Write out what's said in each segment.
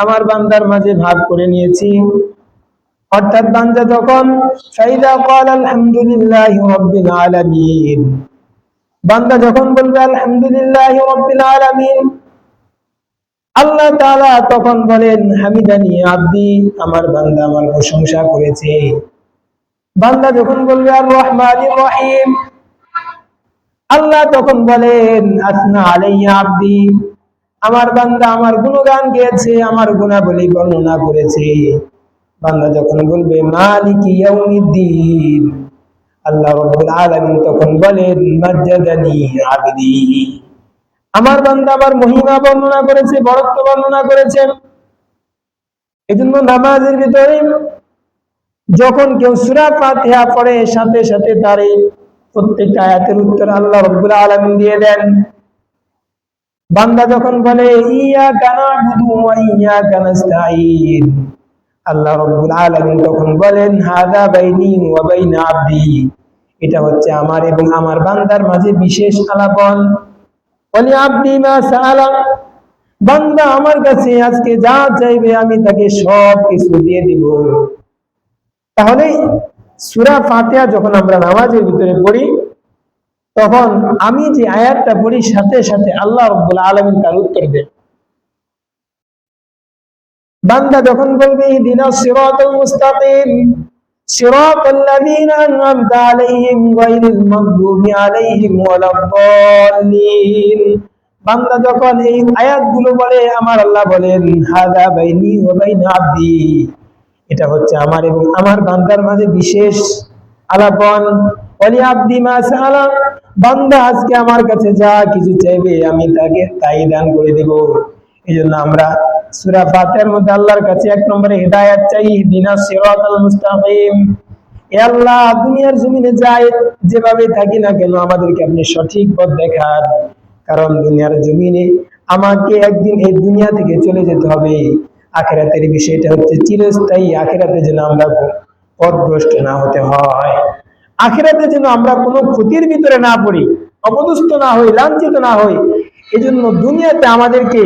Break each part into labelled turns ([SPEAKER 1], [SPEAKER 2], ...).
[SPEAKER 1] আমার বান্দার মাঝে ভাগ করে নিয়েছি। অর্থাৎ বান্দা যখন ফাইদা ক্বাল আলহামদুলিল্লাহি রাব্বিল আলামিন, বান্দা যখন বলবে আলহামদুলিল্লাহি রাব্বিল আলামিন, আল্লাহ তাআলা তখন বলেন হামিদানি আব্দি, আমার বান্দা আমার প্রশংসা করেছে। বান্দা যখন বলবে আর রহমানির রহিম, আল্লাহ তখন বলেন আসনা আলাইয়া আব্দি, আমার বান্দা আমার গুণগান গেয়েছে, আমার গুণাবলী বর্ণনা করেছে। বান্দা যখন বলবে মালিকি ইয়াউমিদ্দিন, আল্লাহ রাব্বুল আলামিন তখন বলেন মাজ্জাদানি আবদি, আমার বান্দা আমার মহিমা বর্ণনা করেছে, বরত্ব বর্ণনা করেছে। এজন্য নামাজের ভিতরে যখন কেউ সূরা ফাতিহা পড়ে, সাথে সাথে তার প্রত্যেকটা আয়াতের উত্তর আল্লাহ রাব্বুল আলামিন দিয়ে দেন। বান্দা যখন বলে ইয়াকা না'বুদু ওয়া ইয়াকা নাস্তাঈন, আল্লাহ রাব্বুল আলামিন তখন বলেন হাযা বাইনি ওয়া বাইনা আবদি, এটা হচ্ছে আমার এবং আমার বান্দার মাঝে বিশেষ আলাপন। ওয়ালি আবদি মা সাআলা, বান্দা আমার কাছে আজকে যা চাইবে আমি তাকে সব কিছু দিয়ে দিব। তাহলে সূরা ফাতিহা যখন আমরা নামাজের ভিতরে পড়ি, তখন আমি যে আয়াতটা পড়ি সাথে সাথে আল্লাহ রাব্বুল আলামিন তার উত্তর দেন। বান্দা যখন বলবে ইহদিনাস সিরাতাল মুস্তাকিম সিরাতাল লাযীনা আন'আমতা আলাইহিম গায়রিল মাগদুবি আলাইহিম ওয়ালাদ-দাল্লিন, বান্দা যখন এই আয়াতগুলো বলে, আমার আল্লাহ বলেন হাযা বাইনি ওয়া বাইনা আবদি, এটা হচ্ছে আমার এবং আমার বান্দার মাঝে বিশেষ আলাপন। ওয়ালি আবদি মা সাআলা, বান্দা আজকে আমার কাছে যা কিছু চাইবে আমি তাকে তাই দান করে দেব। এজন্য আমরা সূরা ফাতিহার মধ্যে আল্লাহর কাছে এক নম্বরে হিদায়াত চাই, ইহদিনাস সিরাতাল মুস্তাকিম। এ আল্লাহ, দুনিয়ার জমিনে যাই যেভাবে থাকি না কেন আমাদেরকে আপনি সঠিক পথ দেখান, কারণ দুনিয়ার জমিনে আমাকে একদিন এই দুনিয়া থেকে চলে যেতে হবে। আখিরাতের বিষয়টা হচ্ছে চিরস্থায়ী, আখিরাতে যেন আমরা পথভ্রষ্ট না হতে হয়, আখিরাতে যেন আমরা কোনো ক্ষতির ভিতরে না পড়ি, অপদস্থ না হই, লাঞ্ছিত না হই। এজন্য দুনিয়াতে আমাদেরকে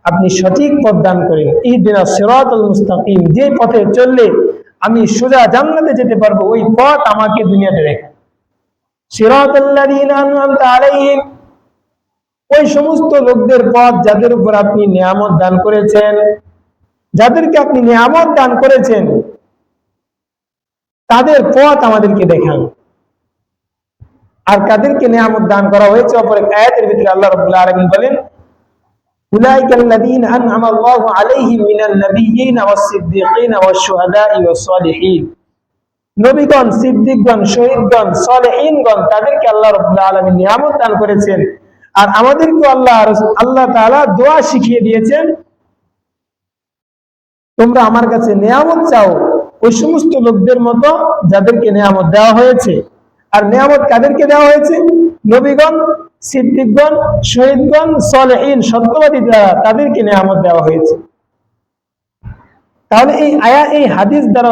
[SPEAKER 1] আপনি সঠিক পথ দান করেন। ইহদিনাস সিরাতাল মুস্তাকিম, যে পথে চললে আমি সোজা জান্নাতে যেতে পারবো, ওই পথ আমাকে দুনিয়াতে দেখান। সিরাতাল লাযীনা আন'আমতা আলাইহিম, ওই সমস্ত লোকদের পথ যাদের উপর আপনি নিয়ামত দান করেছেন, যাদেরকে আপনি নিয়ামত দান করেছেন তাদের পথ আমাদেরকে দেখান। আর কাদেরকে নিয়ামত দান করা হয়েছে অপর এক আয়াতের ভিতরে আল্লাহ রাব্বুল আলামিন বলেন উলাইকাল লাযীনা আন'আমা আল্লাহু আলাইহিম মিনান নাবিয়্যিনা ওয়াস সিদ্দীকিনা ওয়াশ শুহাদাই ওয়াস সালিহিন, নবীগণ, সিদ্দিকগণ, শহীদগণ, সালেহিনগণ, তাদেরকে আল্লাহ রাব্বুল আলামিন নিয়ামত দান করেছেন। আর আমাদেরকে আল্লাহ তাআলা দোয়া শিখিয়ে দিয়েছেন, তোমরা আমার কাছে নিয়ামত চাও ওই সমস্ত লোকদের মতো যাদেরকে নিয়ামত দেওয়া হয়েছে। আর নিয়ামত কাদেরকে দেওয়া হয়েছে? নবীগণ, সিদ্দিকগণ, শহীদগণ, সালেহিন, সত্যবাদী যারা, তাদেরকে নিয়ামত দেওয়া হয়েছে। তাহলে এই হাদিস দ্বারা